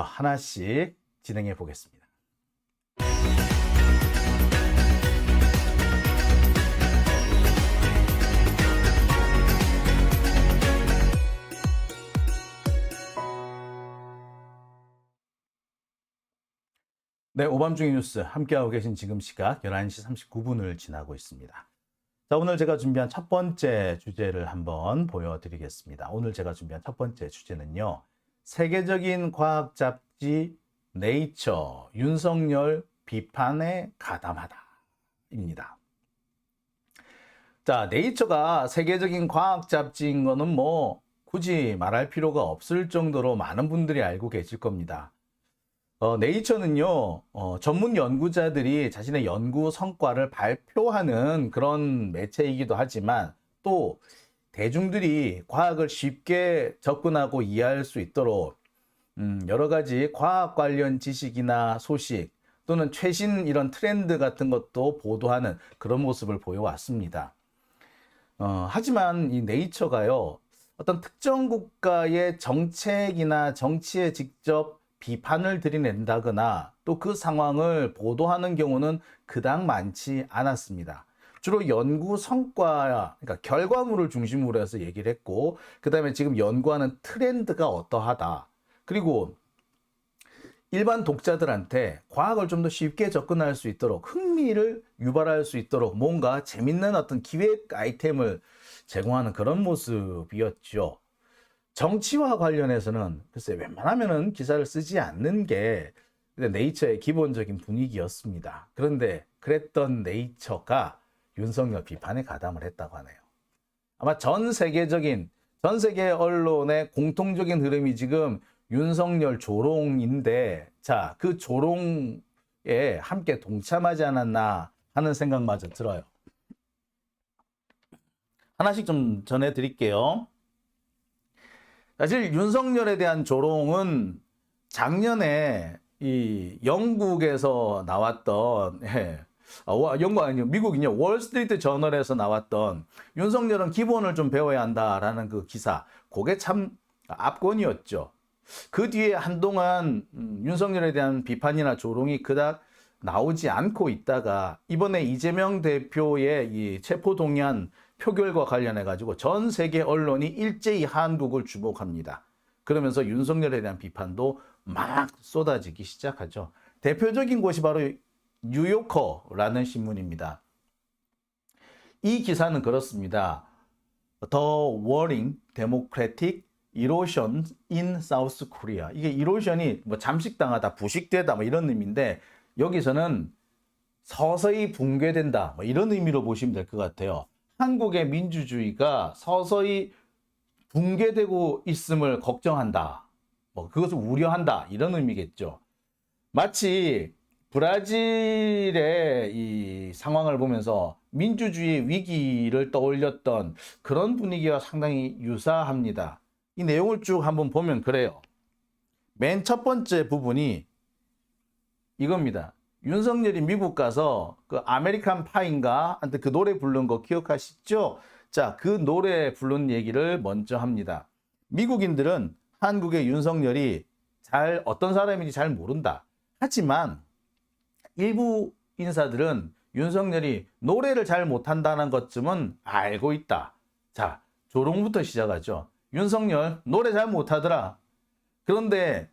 하나씩 진행해 보겠습니다. 네, 오밤중의 뉴스 함께하고 계신 지금 시각 11시 39분을 지나고 있습니다. 자, 오늘 제가 준비한 첫 번째 주제를 한번 보여드리겠습니다. 오늘 제가 준비한 첫 번째 주제는요. 세계적인 과학 잡지 네이처 윤석열 비판에 가담하다입니다. 자, 네이처가 세계적인 과학 잡지인 거는 뭐 굳이 말할 필요가 없을 정도로 많은 분들이 알고 계실 겁니다. 네이처는요, 전문 연구자들이 자신의 연구 성과를 발표하는 그런 매체이기도 하지만 또 대중들이 과학을 쉽게 접근하고 이해할 수 있도록 여러 가지 과학 관련 지식이나 소식 또는 최신 이런 트렌드 같은 것도 보도하는 그런 모습을 보여왔습니다. 하지만 이 네이처가요, 어떤 특정 국가의 정책이나 정치에 직접 비판을 들이낸다거나 또 그 상황을 보도하는 경우는 그닥 많지 않았습니다. 주로 연구 성과, 그러니까 결과물을 중심으로 해서 얘기를 했고, 그 다음에 지금 연구하는 트렌드가 어떠하다. 그리고 일반 독자들한테 과학을 좀 더 쉽게 접근할 수 있도록 흥미를 유발할 수 있도록 뭔가 재밌는 어떤 기획 아이템을 제공하는 그런 모습이었죠. 정치와 관련해서는 글쎄 웬만하면은 기사를 쓰지 않는 게 네이처의 기본적인 분위기였습니다. 그런데 그랬던 네이처가 윤석열 비판에 가담을 했다고 하네요. 아마 전 세계 언론의 공통적인 흐름이 지금 윤석열 조롱인데, 자, 그 조롱에 함께 동참하지 않았나 하는 생각마저 들어요. 하나씩 좀 전해드릴게요. 사실 윤석열에 대한 조롱은 작년에 이 영국에서 나왔던 영국 아니요 미국이요 월스트리트 저널에서 나왔던 윤석열은 기본을 좀 배워야 한다라는 그 기사, 그게 참 압권이었죠. 그 뒤에 한동안 윤석열에 대한 비판이나 조롱이 그닥 나오지 않고 있다가 이번에 이재명 대표의 이 체포동의안 표결과 관련해 가지고 전 세계 언론이 일제히 한국을 주목합니다. 그러면서 윤석열에 대한 비판도 막 쏟아지기 시작하죠. 대표적인 곳이 바로 뉴요커라는 신문입니다. 이 기사는 그렇습니다. The Worrying Democratic Erosion in South Korea. 이게 이로션이 뭐 잠식당하다, 부식되다 뭐 이런 의미인데 여기서는 서서히 붕괴된다 뭐 이런 의미로 보시면 될 것 같아요. 한국의 민주주의가 서서히 붕괴되고 있음을 걱정한다. 뭐 그것을 우려한다. 이런 의미겠죠. 마치 브라질의 이 상황을 보면서 민주주의 위기를 떠올렸던 그런 분위기와 상당히 유사합니다. 이 내용을 쭉 한번 보면 그래요. 맨 첫 번째 부분이 이겁니다. 윤석열이 미국 가서 그 아메리칸 파인가 한테 그 노래 부른 거 기억하시죠? 자, 그 노래 부른 얘기를 먼저 합니다. 미국인들은 한국의 윤석열이 어떤 사람인지 잘 모른다. 하지만 일부 인사들은 윤석열이 노래를 잘 못한다는 것쯤은 알고 있다. 자, 조롱부터 시작하죠. 윤석열 노래 잘 못하더라. 그런데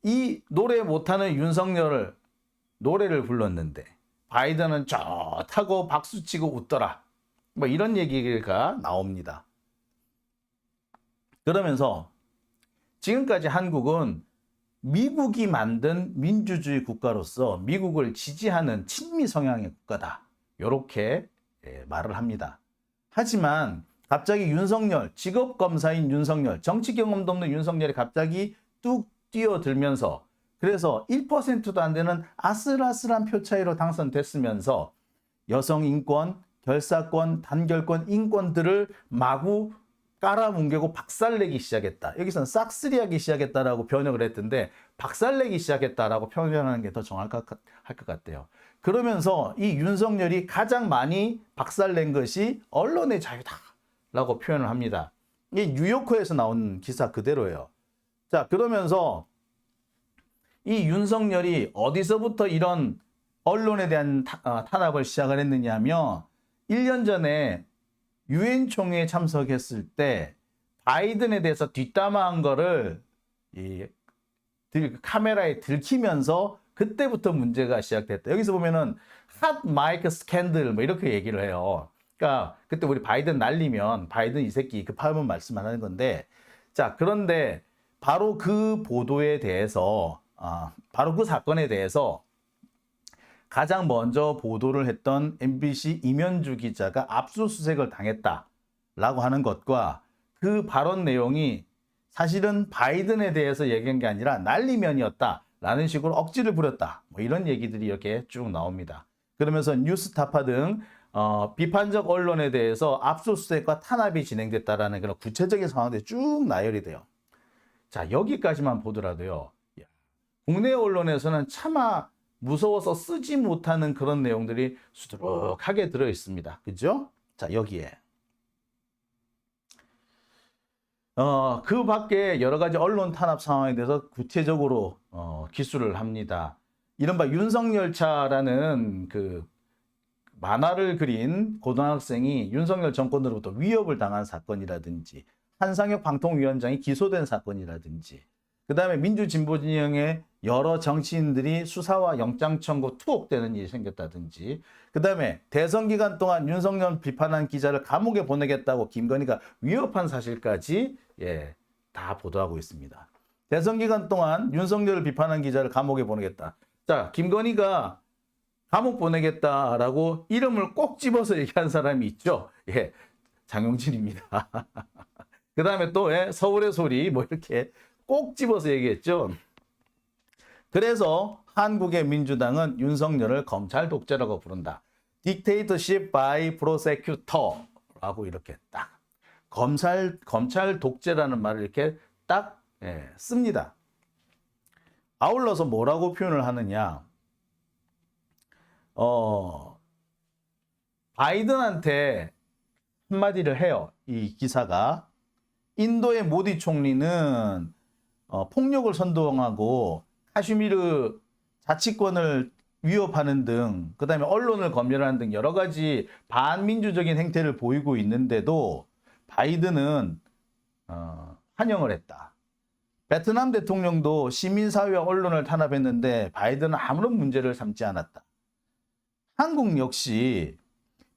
이 노래 못하는 윤석열을 노래를 불렀는데 바이든은 좋다고 박수치고 웃더라. 뭐 이런 얘기가 나옵니다. 그러면서 지금까지 한국은 미국이 만든 민주주의 국가로서 미국을 지지하는 친미 성향의 국가다. 이렇게 말을 합니다. 하지만 갑자기 윤석열, 직업검사인 윤석열, 정치 경험도 없는 윤석열이 갑자기 뚝 뛰어들면서 그래서 1%도 안 되는 아슬아슬한 표 차이로 당선됐으면서 여성 인권, 결사권, 단결권, 인권들을 마구 깔아뭉개고 박살내기 시작했다. 여기서는 싹쓸이하기 시작했다라고 번역을 했던데 박살내기 시작했다라고 표현하는 게 더 정확할 것 같아요. 그러면서 이 윤석열이 가장 많이 박살낸 것이 언론의 자유다라고 표현을 합니다. 이게 뉴요커에서 나온 기사 그대로예요. 자, 그러면서 이 윤석열이 어디서부터 이런 언론에 대한 탄압을 시작을 했느냐 하면 1년 전에 유엔 총회에 참석했을 때 바이든에 대해서 뒷담화한 거를 카메라에 들키면서 그때부터 문제가 시작됐다. 여기서 보면은 핫 마이크 스캔들 뭐 이렇게 얘기를 해요. 그러니까 그때 우리 바이든 날리면 바이든 이 새끼 급하면 말씀 안 하는 건데, 자, 그런데 바로 그 보도에 대해서 바로 그 사건에 대해서 가장 먼저 보도를 했던 MBC 임현주 기자가 압수수색을 당했다라고 하는 것과 그 발언 내용이 사실은 바이든에 대해서 얘기한 게 아니라 날리면이었다라는 식으로 억지를 부렸다. 뭐 이런 얘기들이 이렇게 쭉 나옵니다. 그러면서 뉴스타파 등 비판적 언론에 대해서 압수수색과 탄압이 진행됐다라는 그런 구체적인 상황들이 쭉 나열이 돼요. 자, 여기까지만 보더라도요. 국내 언론에서는 차마 무서워서 쓰지 못하는 그런 내용들이 수두룩하게 들어 있습니다. 그죠? 자, 여기에. 그 밖에 여러 가지 언론 탄압 상황에 대해서 구체적으로 기술을 합니다. 이른바 윤석열차라는 그 만화를 그린 고등학생이 윤석열 정권으로부터 위협을 당한 사건이라든지, 한상혁 방통위원장이 기소된 사건이라든지, 그 다음에 민주진보진영의 여러 정치인들이 수사와 영장 청구 투옥되는 일이 생겼다든지, 그 다음에 대선 기간 동안 윤석열 비판한 기자를 감옥에 보내겠다고 김건희가 위협한 사실까지 다 보도하고 있습니다. 대선 기간 동안 윤석열을 비판한 기자를 감옥에 보내겠다. 자, 김건희가 감옥 보내겠다라고 이름을 꼭 집어서 얘기한 사람이 있죠. 장용진입니다. 그 다음에 또 서울의 소리 뭐 이렇게 꼭 집어서 얘기했죠. 그래서 한국의 민주당은 윤석열을 검찰 독재라고 부른다. Dictatorship by prosecutor라고 이렇게 딱 검찰 독재라는 말을 이렇게 딱 씁니다. 아울러서 뭐라고 표현을 하느냐? 바이든한테 한마디를 해요. 이 기사가. 인도의 모디 총리는 폭력을 선동하고 카슈미르 자치권을 위협하는 등, 그 다음에 언론을 검열하는 등 여러 가지 반민주적인 행태를 보이고 있는데도 바이든은 환영을 했다. 베트남 대통령도 시민사회와 언론을 탄압했는데 바이든은 아무런 문제를 삼지 않았다. 한국 역시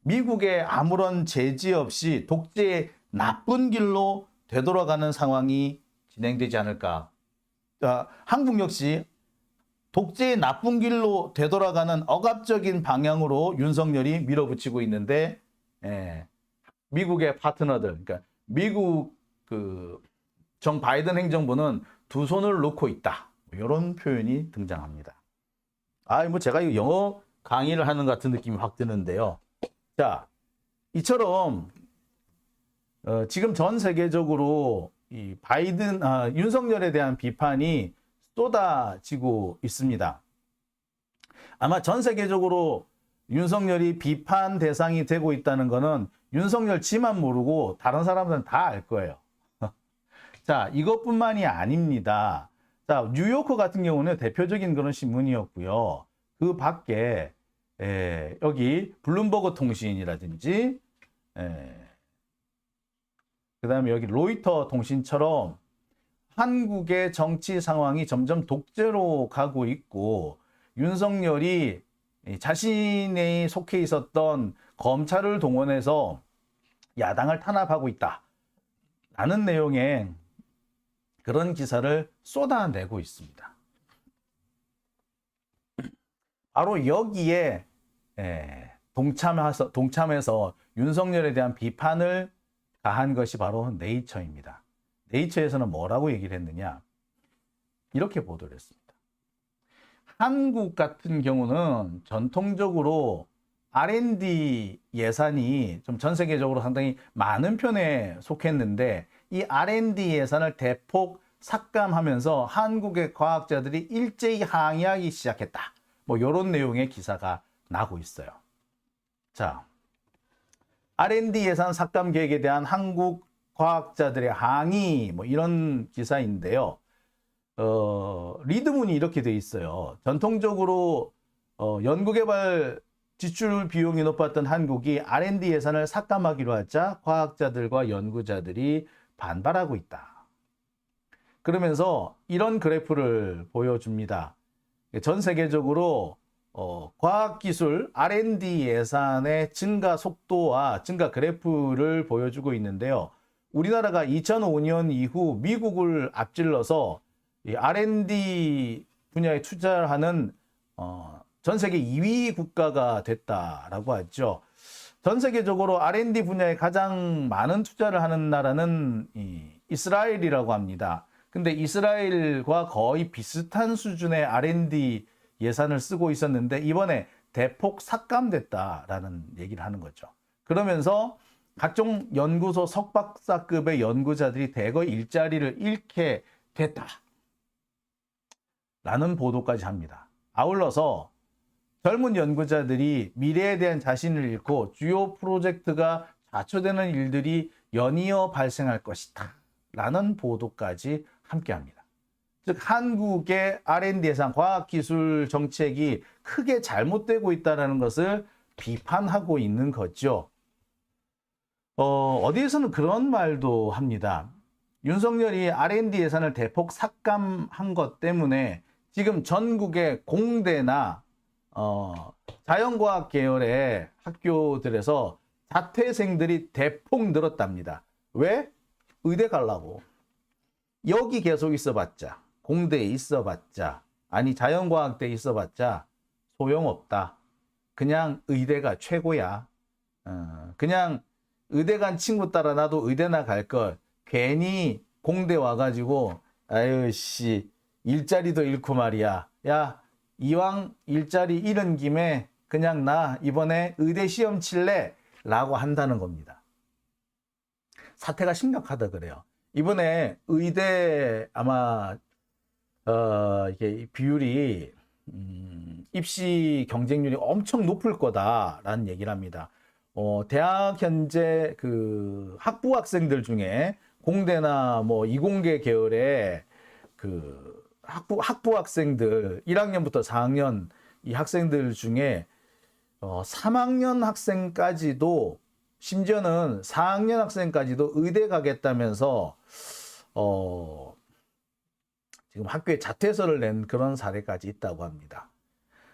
미국의 아무런 제지 없이 독재의 나쁜 길로 되돌아가는 상황이 진행되지 않을까. 한국 역시 독재의 나쁜 길로 되돌아가는 억압적인 방향으로 윤석열이 밀어붙이고 있는데, 미국의 파트너들, 그러니까 미국 정 바이든 행정부는 두 손을 놓고 있다. 이런 표현이 등장합니다. 뭐 제가 이거 영어 강의를 하는 것 같은 느낌이 확 드는데요. 자, 이처럼 지금 전 세계적으로 이 윤석열에 대한 비판이 쏟아지고 있습니다. 아마 전 세계적으로 윤석열이 비판 대상이 되고 있다는 것은 윤석열 지만 모르고 다른 사람들은 다 알 거예요. 자, 이것뿐만이 아닙니다. 자, 뉴요커 같은 경우는 대표적인 그런 신문이었고요. 그 밖에 여기 블룸버그 통신이라든지, 그 다음에 여기 로이터 통신처럼 한국의 정치 상황이 점점 독재로 가고 있고, 윤석열이 자신이 속해 있었던 검찰을 동원해서 야당을 탄압하고 있다 라는 내용의 그런 기사를 쏟아내고 있습니다. 바로 여기에 동참해서 윤석열에 대한 비판을 가한 것이 바로 네이처입니다. 네이처에서는 뭐라고 얘기를 했느냐? 이렇게 보도를 했습니다. 한국 같은 경우는 전통적으로 R&D 예산이 좀 전 세계적으로 상당히 많은 편에 속했는데, 이 R&D 예산을 대폭 삭감하면서 한국의 과학자들이 일제히 항의하기 시작했다. 뭐 이런 내용의 기사가 나고 있어요. 자, R&D 예산 삭감 계획에 대한 한국 과학자들의 항의 뭐 이런 기사인데요. 리드문이 이렇게 돼 있어요. 전통적으로 연구개발 지출 비용이 높았던 한국이 R&D 예산을 삭감하기로 하자 과학자들과 연구자들이 반발하고 있다. 그러면서 이런 그래프를 보여줍니다. 전 세계적으로 과학기술 R&D 예산의 증가 속도와 증가 그래프를 보여주고 있는데요. 우리나라가 2005년 이후 미국을 앞질러서 이 R&D 분야에 투자하는 전 세계 2위 국가가 됐다라고 하죠. 전 세계적으로 R&D 분야에 가장 많은 투자를 하는 나라는 이스라엘이라고 합니다. 근데 이스라엘과 거의 비슷한 수준의 R&D 예산을 쓰고 있었는데 이번에 대폭 삭감됐다라는 얘기를 하는 거죠. 그러면서 각종 연구소 석박사급의 연구자들이 대거 일자리를 잃게 됐다라는 보도까지 합니다. 아울러서 젊은 연구자들이 미래에 대한 자신을 잃고 주요 프로젝트가 좌초되는 일들이 연이어 발생할 것이다 라는 보도까지 함께합니다. 즉 한국의 R&D 예산 과학기술 정책이 크게 잘못되고 있다는 것을 비판하고 있는 거죠. 어디에서는 그런 말도 합니다. 윤석열이 R&D 예산을 대폭 삭감한 것 때문에 지금 전국의 공대나 자연과학 계열의 학교들에서 자퇴생들이 대폭 늘었답니다. 왜? 의대 가려고. 여기 계속 있어봤자, 공대에 있어봤자, 아니 자연과학대에 있어봤자 소용없다. 그냥 의대가 최고야. 그냥 의대 간 친구 따라 나도 의대나 갈 걸. 괜히 공대 와가지고 아유 씨 일자리도 잃고 말이야. 야 이왕 일자리 잃은 김에 그냥 나 이번에 의대 시험 칠래 라고 한다는 겁니다. 사태가 심각하다 그래요. 이번에 의대 아마 이게 비율이 입시 경쟁률이 엄청 높을 거다라는 얘기를 합니다. 대학 현재 그 학부 학생들 중에 공대나 뭐 이공계 계열의 그 학부 학생들 1학년부터 4학년 이 학생들 중에 3학년 학생까지도 심지어는 4학년 학생까지도 의대 가겠다면서 지금 학교에 자퇴서를 낸 그런 사례까지 있다고 합니다.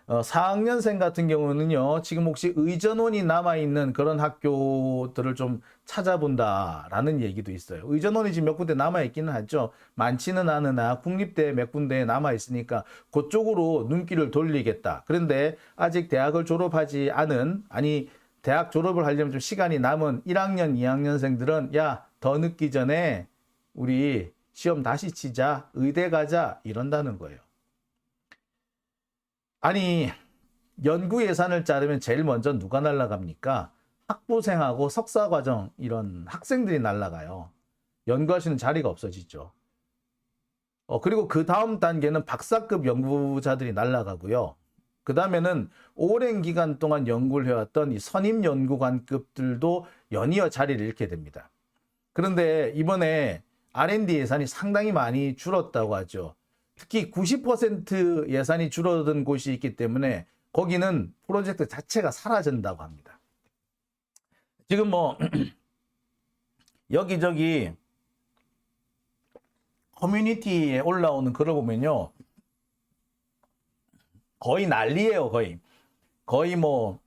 4학년생 같은 경우는요, 지금 혹시 의전원이 남아있는 그런 학교들을 좀 찾아본다라는 얘기도 있어요. 의전원이 지금 몇 군데 남아있기는 하죠. 많지는 않으나 국립대 몇 군데에 남아있으니까 그쪽으로 눈길을 돌리겠다. 그런데 아직 대학을 졸업하지 않은, 아니, 대학 졸업을 하려면 좀 시간이 남은 1학년, 2학년생들은 야, 더 늦기 전에 우리 시험 다시 치자, 의대 가자, 이런다는 거예요. 아니 연구 예산을 자르면 제일 먼저 누가 날라갑니까? 학부생하고 석사과정 이런 학생들이 날라가요. 연구하시는 자리가 없어지죠. 그리고 그 다음 단계는 박사급 연구자들이 날라가고요. 그 다음에는 오랜 기간 동안 연구를 해왔던 이 선임 연구관급들도 연이어 자리를 잃게 됩니다. 그런데 이번에 R&D 예산이 상당히 많이 줄었다고 하죠. 특히 90% 예산이 줄어든 곳이 있기 때문에 거기는 프로젝트 자체가 사라진다고 합니다. 지금 뭐 여기저기 커뮤니티에 올라오는 글을 보면요, 거의 난리예요. 거의 뭐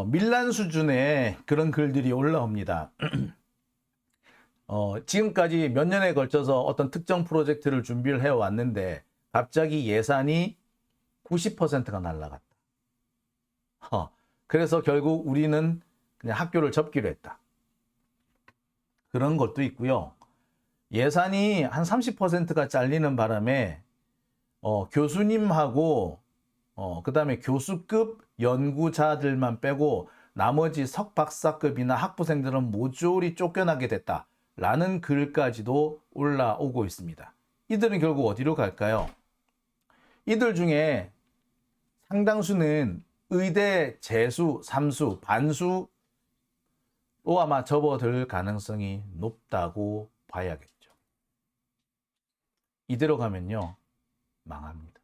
밀란 수준의 그런 글들이 올라옵니다. 지금까지 몇 년에 걸쳐서 어떤 특정 프로젝트를 준비를 해왔는데 갑자기 예산이 90%가 날라갔다. 그래서 결국 우리는 그냥 학교를 접기로 했다. 그런 것도 있고요. 예산이 한 30%가 잘리는 바람에 교수님하고 그 다음에 교수급 연구자들만 빼고 나머지 석박사급이나 학부생들은 모조리 쫓겨나게 됐다. 라는 글까지도 올라오고 있습니다. 이들은 결국 어디로 갈까요? 이들 중에 상당수는 의대 재수, 삼수, 반수로 아마 접어들 가능성이 높다고 봐야겠죠. 이대로 가면요, 망합니다.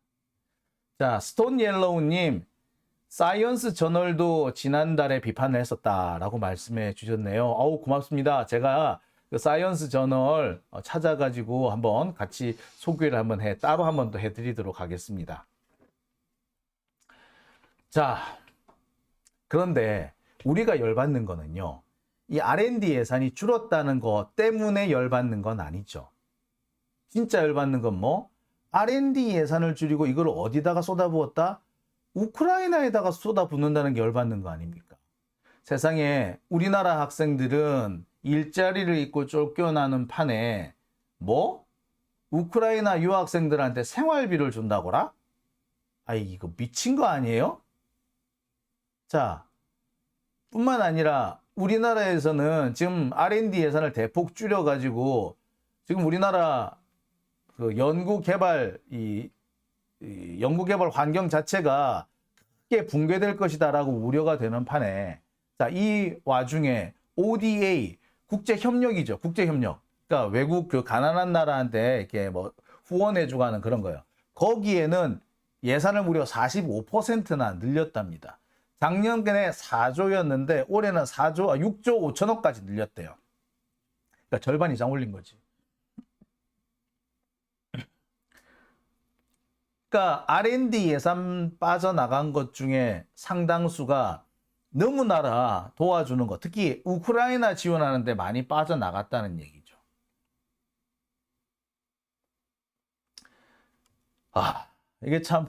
자, 스톤 옐로우님, 사이언스 저널도 지난달에 비판을 했었다라고 말씀해 주셨네요. 어우, 고맙습니다. 제가 그 사이언스 저널 찾아가지고 한번 같이 소개를 따로 한번 더 해드리도록 하겠습니다. 자, 그런데 우리가 열받는 거는요, 이 R&D 예산이 줄었다는 것 때문에 열받는 건 아니죠. 진짜 열받는 건 뭐? R&D 예산을 줄이고 이걸 어디다가 쏟아부었다? 우크라이나에다가 쏟아붓는다는 게 열받는 거 아닙니까? 세상에 우리나라 학생들은 일자리를 잃고 쫓겨나는 판에 뭐? 우크라이나 유학생들한테 생활비를 준다고라? 아이, 이거 미친 거 아니에요? 자, 뿐만 아니라 우리나라에서는 지금 R&D 예산을 대폭 줄여가지고 지금 우리나라 그 연구개발 환경 자체가 크게 붕괴될 것이다라고 우려가 되는 판에, 자, 이 와중에 ODA 국제협력이죠. 국제협력. 그러니까 외국 그 가난한 나라한테 이렇게 뭐 후원해주고 하는 그런 거예요. 거기에는 예산을 무려 45%나 늘렸답니다. 작년에 4조였는데 올해는 6조 5천억까지 늘렸대요. 그러니까 절반 이상 올린 거지. 그러니까 R&D 예산 빠져나간 것 중에 상당수가 너무나라 도와주는 것, 특히 우크라이나 지원하는데 많이 빠져나갔다는 얘기죠. 아, 이게 참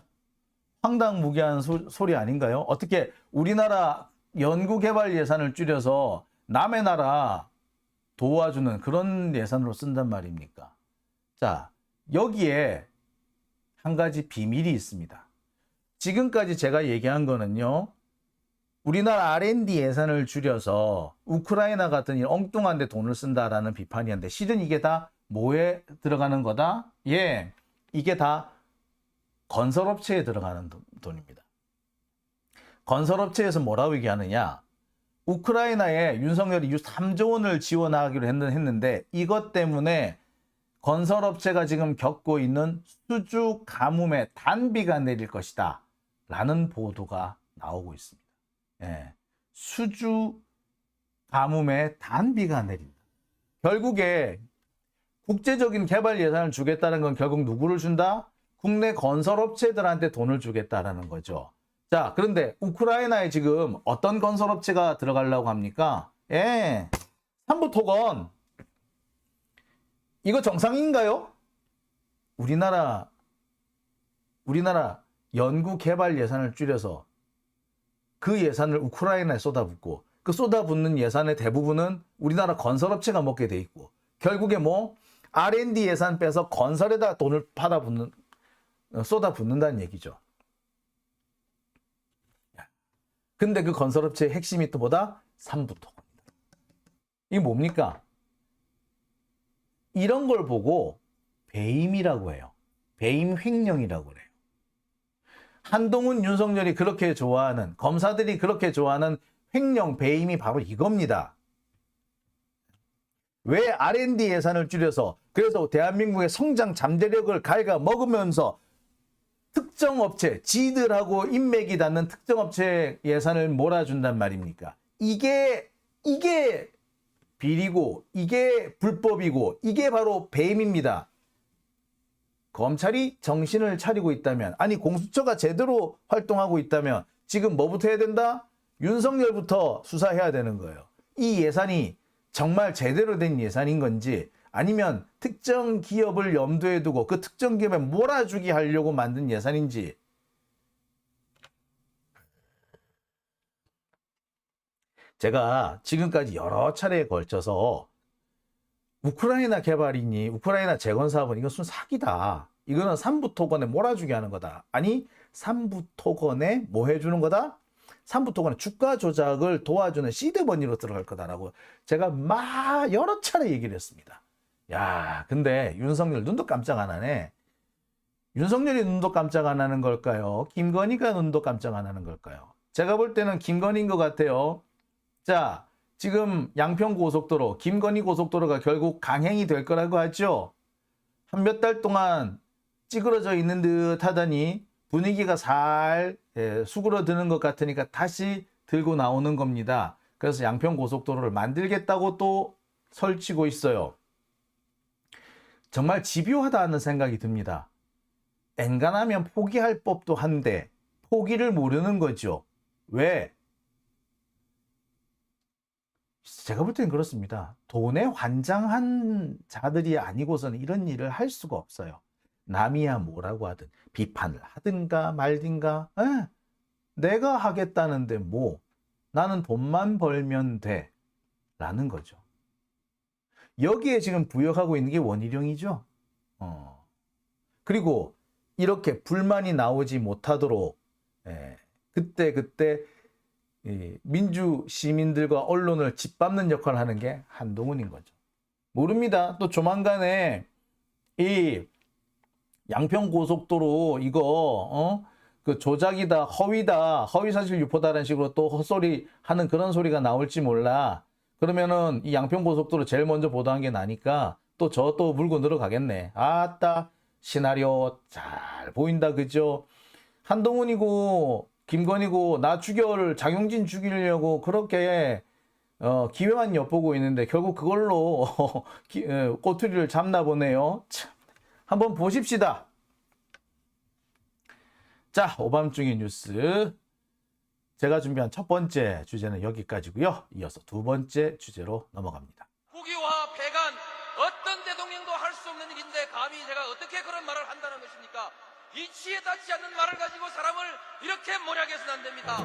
황당무계한 소리 아닌가요? 어떻게 우리나라 연구개발 예산을 줄여서 남의 나라 도와주는 그런 예산으로 쓴단 말입니까? 자, 여기에 한 가지 비밀이 있습니다. 지금까지 제가 얘기한 거는요, 우리나라 R&D 예산을 줄여서 우크라이나 같은 엉뚱한 데 돈을 쓴다라는 비판이었는데, 실은 이게 다 뭐에 들어가는 거다? 예, 이게 다 건설업체에 들어가는 돈입니다. 건설업체에서 뭐라고 얘기하느냐? 우크라이나에 윤석열이 3조 원을 지원하기로 했는데 이것 때문에 건설업체가 지금 겪고 있는 수주 가뭄의 단비가 내릴 것이다 라는 보도가 나오고 있습니다. 예, 수주 가뭄의 단비가 내린다. 결국에 국제적인 개발 예산을 주겠다는 건 결국 누구를 준다? 국내 건설업체들한테 돈을 주겠다라는 거죠. 자, 그런데 우크라이나에 지금 어떤 건설업체가 들어가려고 합니까? 예, 삼부토건. 이거 정상인가요? 우리나라 연구개발 예산을 줄여서 그 예산을 우크라이나에 쏟아붓고, 그 쏟아붓는 예산의 대부분은 우리나라 건설업체가 먹게 돼 있고, 결국에 뭐 R&D 예산 빼서 건설에다 돈을 쏟아붓는다는 얘기죠. 근데 그 건설업체의 핵심이 또 뭐다? 삼부토건입니다. 이게 뭡니까? 이런 걸 보고 배임이라고 해요. 배임 횡령이라고 그래요. 한동훈, 윤석열이 그렇게 좋아하는, 검사들이 그렇게 좋아하는 횡령, 배임이 바로 이겁니다. 왜 R&D 예산을 줄여서, 그래서 대한민국의 성장 잠재력을 갉아먹으면서 특정 업체, 지들하고 인맥이 닿는 특정 업체 예산을 몰아준단 말입니까? 이게 비리고, 이게 불법이고, 이게 바로 배임입니다. 검찰이 정신을 차리고 있다면, 아니 공수처가 제대로 활동하고 있다면 지금 뭐부터 해야 된다? 윤석열부터 수사해야 되는 거예요. 이 예산이 정말 제대로 된 예산인 건지, 아니면 특정 기업을 염두에 두고 그 특정 기업에 몰아주기 하려고 만든 예산인지. 제가 지금까지 여러 차례에 걸쳐서 우크라이나 개발이니 우크라이나 재건 사업은 이것은 사기다. 이거는 삼부토건에 몰아주게 하는 거다. 아니, 삼부토건에 뭐 해주는 거다? 삼부토건에 주가 조작을 도와주는 시드머니로 들어갈 거다라고 제가 여러 차례 얘기를 했습니다. 야, 근데 윤석열 눈도 깜짝 안 하네. 윤석열이 눈도 깜짝 안 하는 걸까요? 김건희가 눈도 깜짝 안 하는 걸까요? 제가 볼 때는 김건희인 것 같아요. 자, 지금 양평고속도로, 김건희 고속도로가 결국 강행이 될 거라고 하죠. 한 몇 달 동안 찌그러져 있는 듯 하더니 분위기가 살 수그러드는 것 같으니까 다시 들고 나오는 겁니다. 그래서 양평고속도로를 만들겠다고 또 설치고 있어요. 정말 집요하다는 생각이 듭니다. 엔간하면 포기할 법도 한데 포기를 모르는 거죠. 왜? 제가 볼 때는 그렇습니다. 돈에 환장한 자들이 아니고서는 이런 일을 할 수가 없어요. 남이야 뭐라고 하든 비판을 하든가 말든가 내가 하겠다는데 뭐 나는 돈만 벌면 돼 라는 거죠. 여기에 지금 부역하고 있는 게 원희룡이죠. 그리고 이렇게 불만이 나오지 못하도록 그때 민주 시민들과 언론을 짓밟는 역할을 하는 게 한동훈인 거죠. 모릅니다. 또 조만간에 이 양평고속도로 이거 그 조작이다, 허위다, 허위사실 유포다라는 식으로 또 헛소리 하는 그런 소리가 나올지 몰라. 그러면은 이 양평고속도로 제일 먼저 보도한 게 나니까 또 저 또 물고 늘어가겠네. 아따 시나리오 잘 보인다 그죠? 한동훈이고 김건희고 나 장용진 죽이려고 그렇게 기회만 엿보고 있는데 결국 그걸로 꼬투리를 잡나 보네요. 참. 한번 보십시다. 자, 오밤중의 뉴스. 제가 준비한 첫 번째 주제는 여기까지고요. 이어서 두 번째 주제로 넘어갑니다. 국유화 폐간 어떤 대통령도 할 수 없는 일인데 감히 제가 어떻게 그런 말을 한다는 것입니까? 이치에 닿지 않는 말을 가지고 사람을 이렇게 몰약해서는 안 됩니다.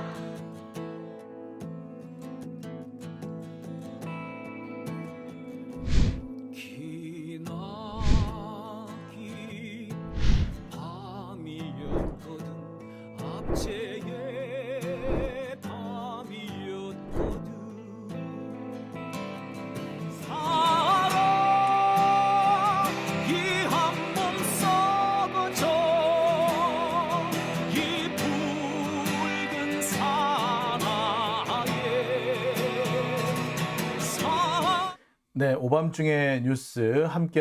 네, 오밤중의 뉴스 함께